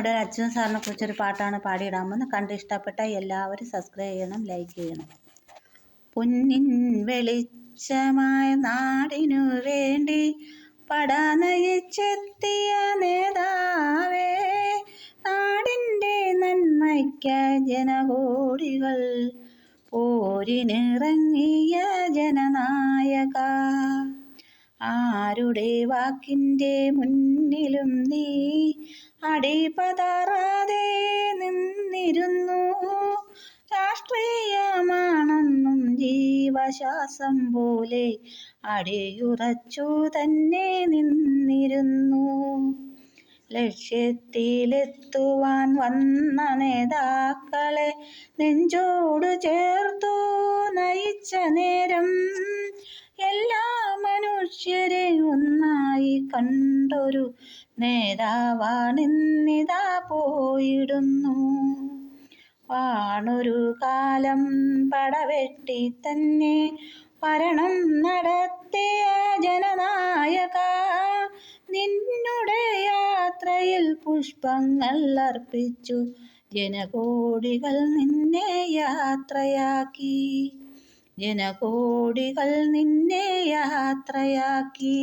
ഞാനിവിടെ അച്യുതൻ സാറിനെ കുറിച്ചൊരു പാട്ടാണ് പാടിയിടാമെന്ന്. കണ്ട് ഇഷ്ടപ്പെട്ട എല്ലാവരും സബ്സ്ക്രൈബ് ചെയ്യണം, ലൈക്ക് ചെയ്യണം. പൊന്നിൻ വെളിച്ചമായ നാടിനു വേണ്ടി പടനയിച്ചെത്തിയ നേതാവേ, നാടിൻ്റെ നന്മയ്ക്കായി ജനകോടികൾ പോരിനിറങ്ങിയ ജനനായക, ആരുടെ വാക്കിൻ്റെ മുന്നിലും നീ അടിപതറാതെ നിന്നിരുന്നു. രാഷ്ട്രീയമാണെന്നും ജീവശ്വാസം പോലെ അടിയുറച്ചു തന്നെ നിന്നിരുന്നു. ലക്ഷ്യത്തിലെത്തുവാൻ വന്ന നേതാക്കളെ നെഞ്ചോട് ചേർത്തു നയിച്ച നേരം എല്ലാ മനുഷ്യരെ ഒന്നായി കണ്ടൊരു നേതാവാണിന്നിതാ പോയിടുന്നു. വാണൊരു കാലം പടവെട്ടി തന്നെ ഭരണം നടത്തിയ ജനനായക, നിന്നുടെ യാത്രയിൽ പുഷ്പങ്ങൾ അർപ്പിച്ചു ജനകോടികൾ നിന്നെ യാത്രയാക്കി, ജനകോടികൾ നിന്നെ യാത്രയാക്കി.